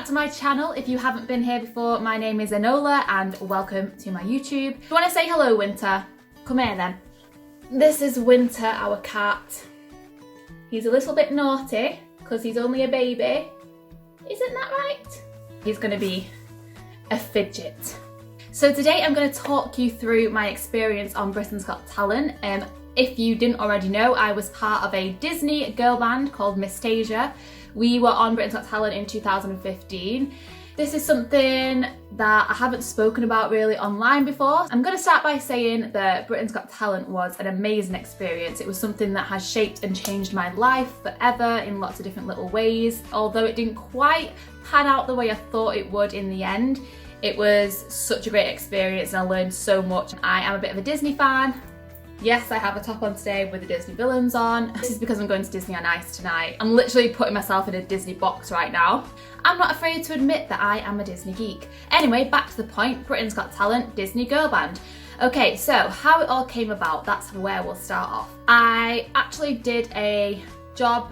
to my channel. If you haven't been here before, my name is Enola and welcome to my YouTube. If you want to say hello, Winter, come here then. This is Winter, our cat. He's a little bit naughty because he's only a baby. Isn't that right? He's going to be a fidget. So today I'm going to talk you through my experience on Britain's Got Talent. If you didn't already know, I was part of a Disney girl band called Misstasia. We were on Britain's Got Talent in 2015. This is something that I haven't spoken about really online before. I'm going to start by saying that Britain's Got Talent was an amazing experience. It was something that has shaped and changed my life forever in lots of different little ways. Although it didn't quite pan out the way I thought it would in the end, it was such a great experience and I learned so much. I am a bit of a Disney fan. Yes, I have a top on today with the Disney villains on. This is because I'm going to Disney on Ice tonight. I'm literally putting myself in a Disney box right now. I'm not afraid to admit that I am a Disney geek. Anyway, back to the point, Britain's Got Talent, Disney girl band. Okay, so how it all came about, that's where we'll start off. I actually did a job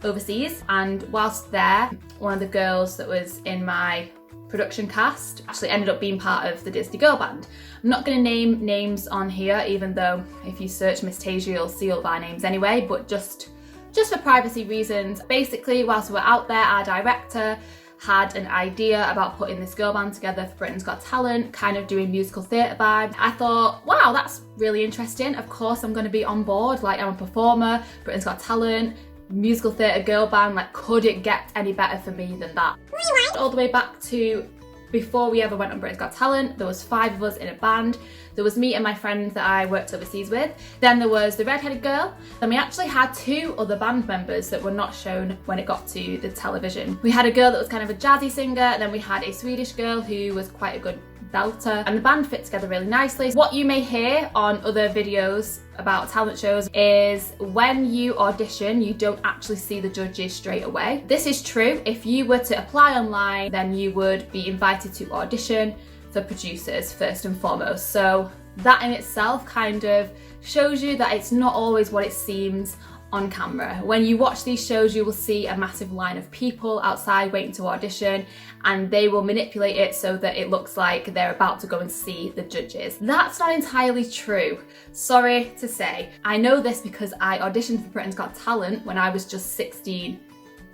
overseas, and whilst there, one of the girls that was in my production cast actually ended up being part of the Disney girl band. I'm not going to name names on here, even though if you search Misstasia you'll see all of our names anyway, but just for privacy reasons. Basically, whilst we were out there, our director had an idea about putting this girl band together for Britain's Got Talent, kind of doing musical theatre vibe. I thought, wow, that's really interesting. Of course I'm going to be on board, like I'm a performer, Britain's Got Talent, musical theatre girl band, like could it get any better for me than that? All the way back to before we ever went on Britain's Got Talent, there was 5 of us in a band. There was me and my friend that I worked overseas with. Then there was the redheaded girl. Then we actually had 2 other band members that were not shown when it got to the television. We had a girl that was kind of a jazzy singer, and then we had a Swedish girl who was quite a good belter, and the band fit together really nicely. What you may hear on other videos about talent shows is when you audition, you don't actually see the judges straight away. This is true. If you were to apply online, then you would be invited to audition for producers first and foremost. So that in itself kind of shows you that it's not always what it seems on camera. When you watch these shows, you will see a massive line of people outside waiting to audition, and they will manipulate it so that it looks like they're about to go and see the judges. That's not entirely true, sorry to say. I know this because I auditioned for Britain's Got Talent when I was just 16.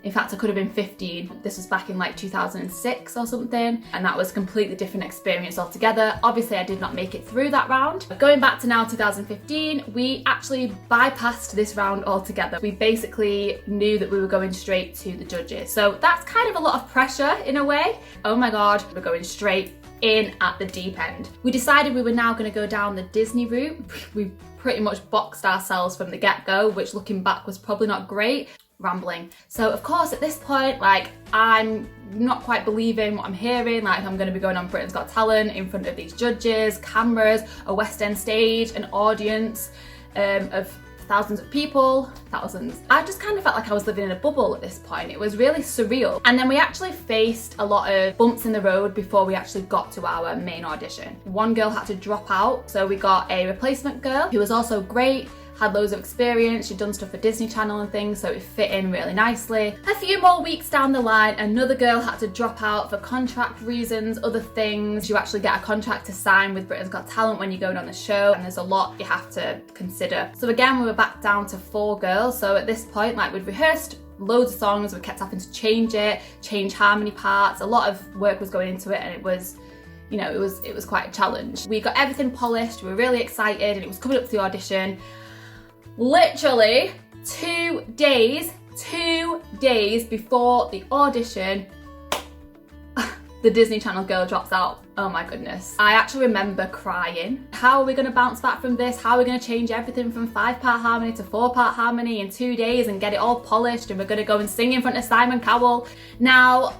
In fact, I could have been 15. This was back in like 2006 or something, and that was a completely different experience altogether. Obviously, I did not make it through that round. But going back to now 2015, we actually bypassed this round altogether. We basically knew that we were going straight to the judges. So that's kind of a lot of pressure in a way. Oh my God, we're going straight in at the deep end. We decided we were now going to go down the Disney route. We pretty much boxed ourselves from the get-go, which looking back was probably not great. Rambling. So of course at this point, like, I'm not quite believing what I'm hearing, like I'm going to be going on Britain's Got Talent in front of these judges, cameras, a West End stage, an audience of thousands of people, thousands. I just kind of felt like I was living in a bubble at this point. It was really surreal. And then we actually faced a lot of bumps in the road before we actually got to our main audition. One girl had to drop out, so we got a replacement girl who was also great, had loads of experience, she'd done stuff for Disney Channel and things, so it fit in really nicely. A few more weeks down the line, another girl had to drop out for contract reasons, other things. You actually get a contract to sign with Britain's Got Talent when you're going on the show, and there's a lot you have to consider. So again, we were back down to 4 girls, so at this point, like, we'd rehearsed loads of songs, we kept having to change it, change harmony parts, a lot of work was going into it, and it was, you know, it was quite a challenge. We got everything polished, we were really excited, and it was coming up to the audition. Literally 2 days before the audition, the Disney Channel girl drops out. Oh my goodness. I actually remember crying. How are we going to bounce back from this? How are we going to change everything from 5-part harmony to 4-part harmony in 2 days and get it all polished, and we're going to go and sing in front of Simon Cowell? Now,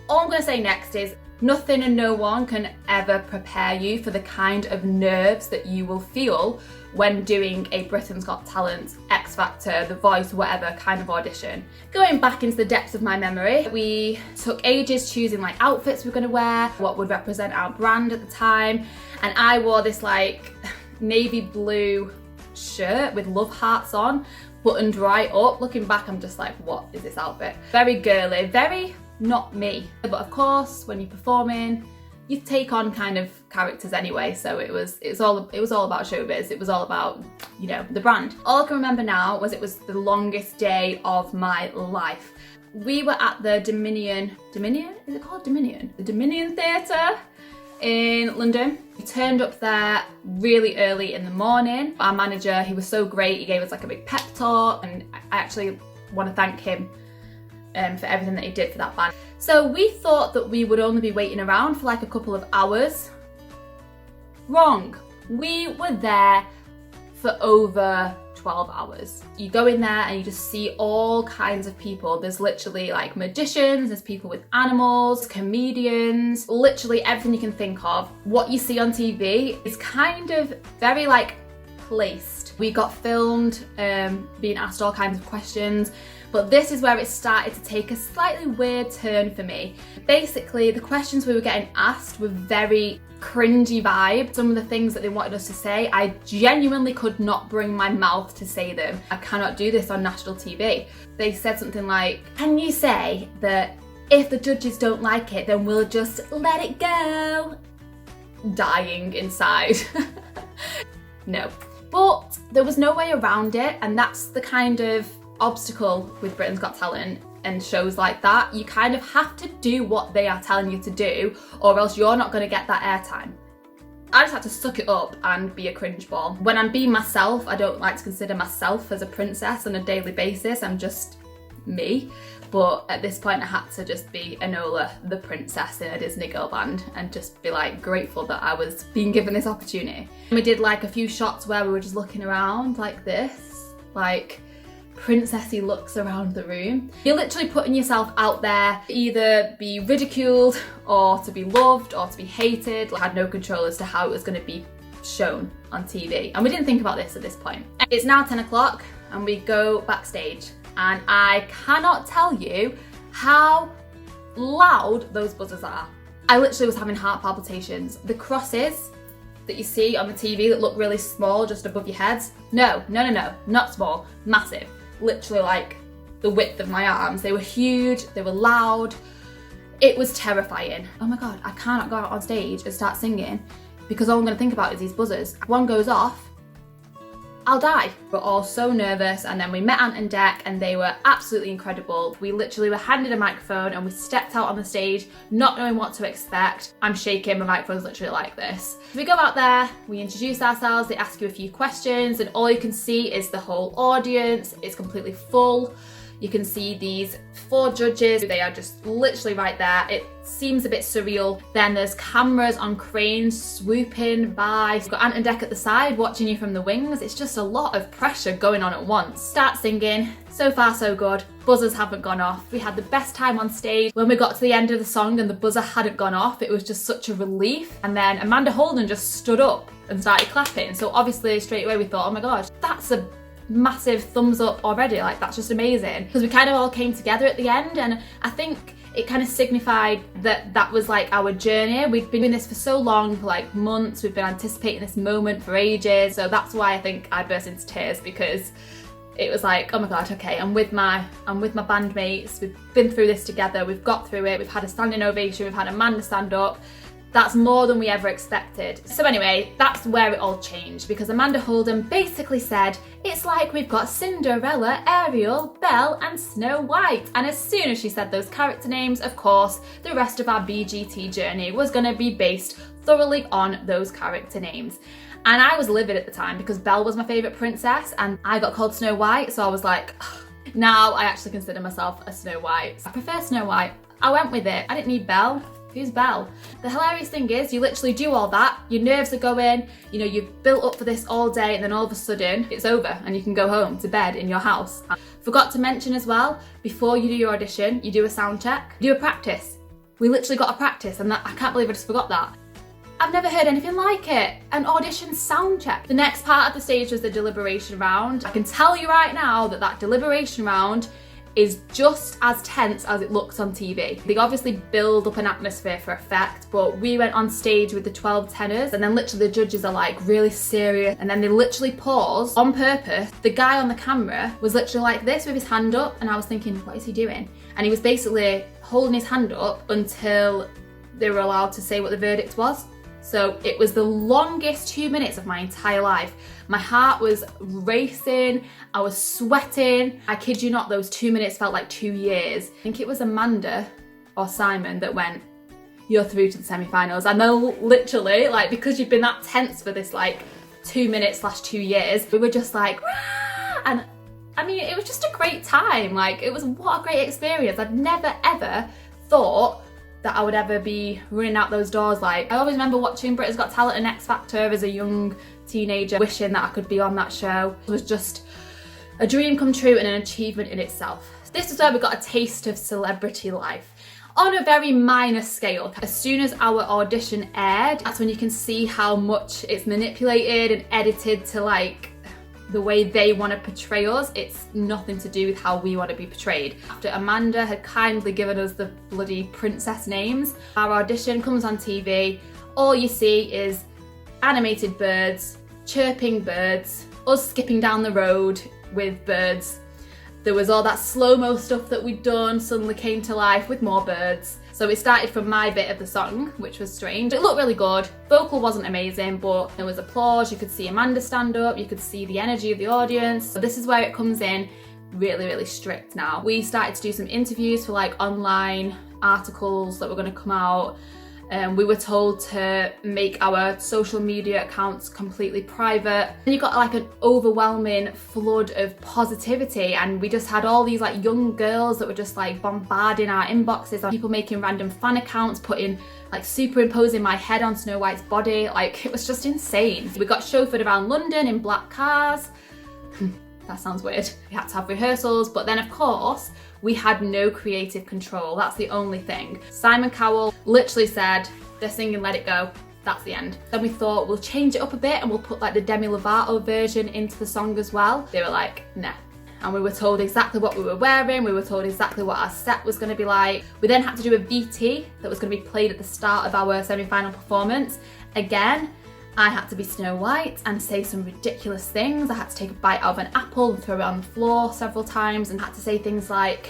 all I'm going to say next is nothing and no one can ever prepare you for the kind of nerves that you will feel when doing a Britain's Got Talent, X Factor, The Voice, whatever kind of audition. Going back into the depths of my memory, we took ages choosing like outfits we were gonna wear, what would represent our brand at the time, and I wore this like navy blue shirt with love hearts on, buttoned right up. Looking back, I'm just like, what is this outfit? Very girly, very not me. But of course, when you're performing, you take on kind of characters anyway, so it was all about showbiz. It was all about, you know, the brand. All I can remember now was it was the longest day of my life. We were at the Dominion, is it called Dominion? The Dominion Theatre in London. We turned up there really early in the morning. Our manager, he was so great, he gave us like a big pep talk, and I actually want to thank him for everything that he did for that band. So we thought that we would only be waiting around for like a couple of hours. Wrong. We were there for over 12 hours. You go in there and you just see all kinds of people. There's literally like magicians, there's people with animals, comedians, literally everything you can think of. What you see on TV is kind of very like placed. We got filmed being asked all kinds of questions, but this is where it started to take a slightly weird turn for me. Basically, the questions we were getting asked were very cringy vibe. Some of the things that they wanted us to say, I genuinely could not bring my mouth to say them. I cannot do this on national TV. They said something like, can you say that if the judges don't like it, then we'll just let it go? Dying inside. No. But there was no way around it, and that's the kind of obstacle with Britain's Got Talent and shows like that. You kind of have to do what they are telling you to do, or else you're not going to get that airtime. I just had to suck it up and be a cringe ball. When I'm being myself, I don't like to consider myself as a princess on a daily basis. I'm just me. But at this point I had to just be Enola, the princess in a Disney girl band, and just be like grateful that I was being given this opportunity. We did like a few shots where we were just looking around like this, like princessy looks around the room. You're literally putting yourself out there to either be ridiculed or to be loved or to be hated. I had no control as to how it was going to be shown on TV, and we didn't think about this at this point. It's now 10 o'clock and we go backstage, and I cannot tell you how loud those buzzers are. I literally was having heart palpitations. The crosses that you see on the TV that look really small just above your heads, no, not small, massive. Literally like the width of my arms. They were huge, they were loud. It was terrifying. Oh my God, I cannot go out on stage and start singing because all I'm gonna think about is these buzzers. One goes off, I'll die. We're all so nervous, and then we met Ant and Dec and they were absolutely incredible. We literally were handed a microphone and we stepped out on the stage not knowing what to expect. I'm shaking, my microphone's literally like this. We go out there, we introduce ourselves, they ask you a few questions, and all you can see is the whole audience. It's completely full. You can see these 4 judges, they are just literally right there. It seems a bit surreal. Then there's cameras on cranes swooping by. You've got Ant and Dec at the side watching you from the wings. It's just a lot of pressure going on at once. Start singing, so far so good. Buzzers haven't gone off. We had the best time on stage. When we got to the end of the song and the buzzer hadn't gone off, it was just such a relief. And then Amanda Holden just stood up and started clapping. So obviously straight away we thought, oh my gosh, that's a massive thumbs up already, like that's just amazing, because we kind of all came together at the end, and I think it kind of signified that that was like our journey. We've been doing this for so long, for like months, we've been anticipating this moment for ages, so that's why I think I burst into tears, because it was like, oh my God, okay, I'm with my bandmates, we've been through this together, we've got through it, we've had a standing ovation, we've had Amanda stand up. That's more than we ever expected. So anyway, that's where it all changed, because Amanda Holden basically said, it's like we've got Cinderella, Ariel, Belle and Snow White. And as soon as she said those character names, of course, the rest of our BGT journey was going to be based thoroughly on those character names. And I was livid at the time because Belle was my favourite princess and I got called Snow White, so I was like, ugh. Now I actually consider myself a Snow White. I prefer Snow White. I went with it. I didn't need Belle. Who's Belle? The hilarious thing is, you literally do all that, your nerves are going, you know, you've built up for this all day, and then all of a sudden it's over and you can go home to bed in your house. Forgot to mention as well, before you do your audition, you do a sound check, you do a practice. We literally got a practice, and that, I can't believe I just forgot that. I've never heard anything like it. An audition sound check. The next part of the stage was the deliberation round. I can tell you right now that that deliberation round is just as tense as it looks on TV. They obviously build up an atmosphere for effect, but we went on stage with the 12 tenors, and then literally the judges are like really serious, and then they literally pause on purpose. The guy on the camera was literally like this with his hand up, and I was thinking, what is he doing? And he was basically holding his hand up until they were allowed to say what the verdict was. So it was the longest 2 minutes of my entire life. My heart was racing, I was sweating. I kid you not, those 2 minutes felt like 2 years. I think it was Amanda or Simon that went, "You're through to the semi-finals." And then literally, like, because you've been that tense for this like 2 minutes / 2 years, we were just like, "Rah!" And I mean, it was just a great time. Like, it was, what a great experience. I'd never ever thought that I would ever be running out those doors. Like, I always remember watching Britain's Got Talent and X Factor as a young teenager, wishing that I could be on that show. It was just a dream come true and an achievement in itself. This is where we got a taste of celebrity life. On a very minor scale, as soon as our audition aired, that's when you can see how much it's manipulated and edited to like the way they want to portray us. It's nothing to do with how we want to be portrayed. After Amanda had kindly given us the bloody princess names, our audition comes on TV. All you see is animated birds, chirping birds, us skipping down the road with birds. There was all that slow-mo stuff that we'd done suddenly came to life with more birds. So it started from my bit of the song, which was strange. It looked really good. Vocal wasn't amazing, but there was applause. You could see Amanda stand up. You could see the energy of the audience. So this is where it comes in really, really strict now. We started to do some interviews for like online articles that were going to come out. We were told to make our social media accounts completely private. And you got like an overwhelming flood of positivity, and we just had all these like young girls that were just like bombarding our inboxes, and people making random fan accounts, putting like superimposing my head on Snow White's body. Like, it was just insane. We got chauffeured around London in black cars. That sounds weird. We had to have rehearsals, but then of course, we had no creative control. That's the only thing. Simon Cowell literally said, "They're singing Let It Go, that's the end." Then we thought, we'll change it up a bit and we'll put like the Demi Lovato version into the song as well. They were like, nah. And we were told exactly what we were wearing. We were told exactly what our set was gonna be like. We then had to do a VT that was gonna be played at the start of our semi-final performance. Again, I had to be Snow White and say some ridiculous things. I had to take a bite out of an apple and throw it on the floor several times, and had to say things like,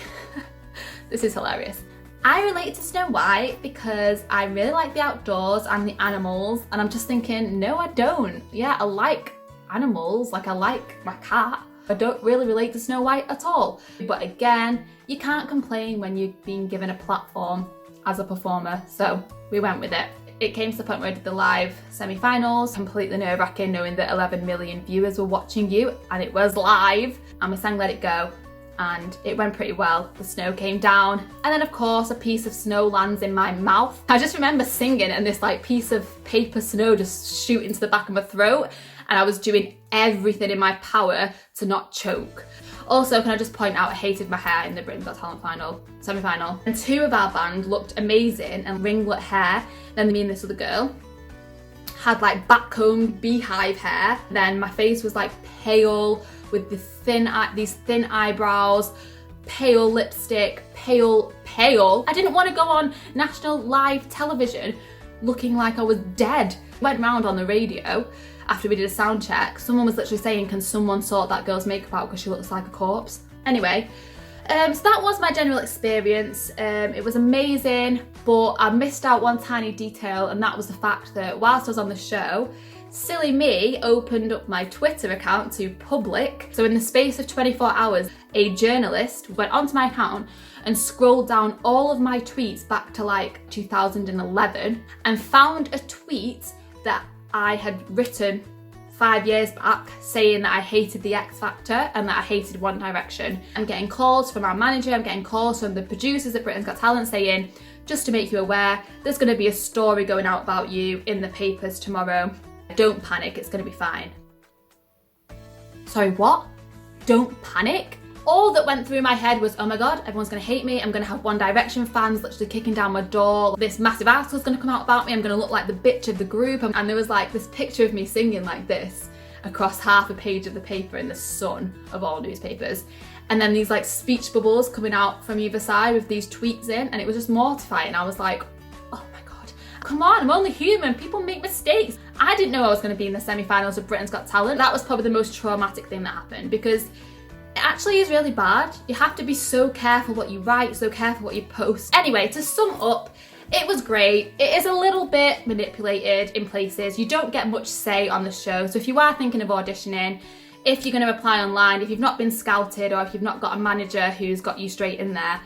this is hilarious. "I relate to Snow White because I really like the outdoors and the animals." And I'm just thinking, no, I don't. Yeah, I like animals, like I like my cat. I don't really relate to Snow White at all. But again, you can't complain when you're being given a platform as a performer. So we went with it. It came to the point where I did the live semi-finals, completely nerve-wracking knowing that 11 million viewers were watching you, and it was live, and we sang Let It Go, and it went pretty well. The snow came down, and then of course a piece of snow lands in my mouth. I just remember singing and this like piece of paper snow just shoot into the back of my throat, and I was doing everything in my power to not choke. Also, can I just point out, I hated my hair in the Britain's Got Talent semi-final. And two of our band looked amazing and ringlet hair. Then me and this other girl had like backcombed beehive hair. Then my face was like pale with the these thin eyebrows, pale lipstick, pale. I didn't want to go on national live television looking like I was dead. Went round on the radio after we did a sound check. Someone was literally saying, "Can someone sort that girl's makeup out because she looks like a corpse?" Anyway, so that was my general experience. It was amazing, but I missed out one tiny detail, and that was the fact that whilst I was on the show, silly me opened up my Twitter account to public. So in the space of 24 hours, a journalist went onto my account and scrolled down all of my tweets back to like 2011 and found a tweet that I had written 5 years back saying that I hated the X Factor and that I hated One Direction. I'm getting calls from our manager, I'm getting calls from the producers at Britain's Got Talent saying, "Just to make you aware, there's going to be a story going out about you in the papers tomorrow. Don't panic, it's going to be fine." Sorry, what? Don't panic? All that went through my head was, oh my god, everyone's going to hate me, I'm going to have One Direction fans literally kicking down my door, this massive article's going to come out about me, I'm going to look like the bitch of the group. And there was like this picture of me singing like this, across half a page of the paper in the sun of all newspapers. And then these like speech bubbles coming out from either side with these tweets in, and it was just mortifying. I was like, oh my God, come on, I'm only human, people make mistakes. I didn't know I was gonna be in the semi-finals of Britain's Got Talent. That was probably the most traumatic thing that happened, because it actually is really bad. You have to be so careful what you write, so careful what you post. Anyway, to sum up, it was great. It is a little bit manipulated in places. You don't get much say on the show. So if you are thinking of auditioning, if you're going to apply online, if you've not been scouted or if you've not got a manager who's got you straight in there,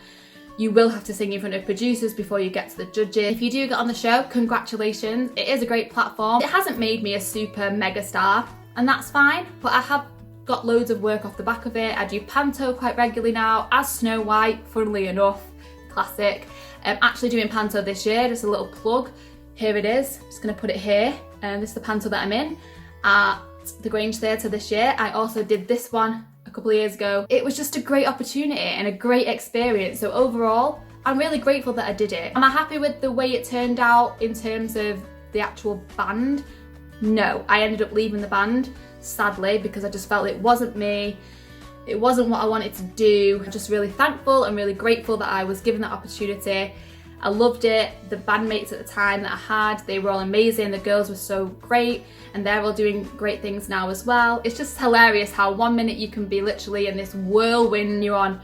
you will have to sing in front of producers before you get to the judges. If you do get on the show, congratulations. It is a great platform. It hasn't made me a super mega star, and that's fine, but I have got loads of work off the back of it. I do panto quite regularly now, as Snow White, funnily enough, classic. I'm actually doing panto this year, just a little plug. Here it is, I'm just gonna put it here. This is the panto that I'm in at the Grange Theatre this year. I also did this one a couple of years ago. It was just a great opportunity and a great experience. So overall, I'm really grateful that I did it. Am I happy with the way it turned out in terms of the actual band? No, I ended up leaving the band, sadly, because I just felt it wasn't me. It wasn't what I wanted to do. I'm just really thankful and really grateful that I was given that opportunity. I loved it. The bandmates at the time that I had, they were all amazing. The girls were so great, and they're all doing great things now as well. It's just hilarious how 1 minute you can be literally in this whirlwind, you're on,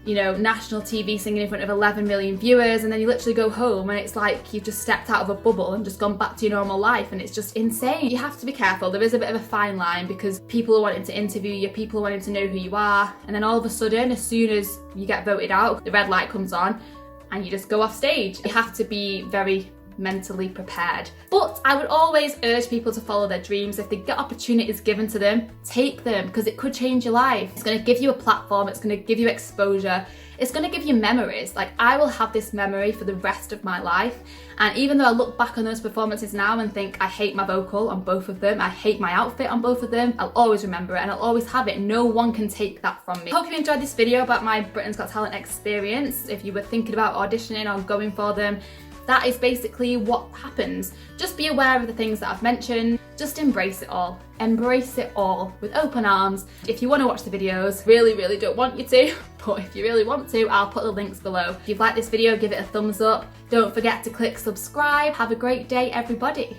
you know, national TV singing in front of 11 million viewers, and then you literally go home and it's like you've just stepped out of a bubble and just gone back to your normal life, and it's just insane. You have to be careful. There is a bit of a fine line, because people are wanting to interview you, people are wanting to know who you are, and then all of a sudden, as soon as you get voted out, the red light comes on and you just go off stage. You have to be very mentally prepared. But I would always urge people to follow their dreams. If they get opportunities given to them, take them, because it could change your life. It's going to give you a platform, it's going to give you exposure, it's going to give you memories. Like, I will have this memory for the rest of my life, and even though I look back on those performances now and think I hate my vocal on both of them, I hate my outfit on both of them, I'll always remember it and I'll always have it. No one can take that from me. Hope you enjoyed this video about my Britain's Got Talent experience. If you were thinking about auditioning or going for them, that is basically what happens. Just be aware of the things that I've mentioned. Just embrace it all. Embrace it all with open arms. If you want to watch the videos, really don't want you to, but if you really want to, I'll put the links below. If you've liked this video, give it a thumbs up. Don't forget to click subscribe. Have a great day, everybody.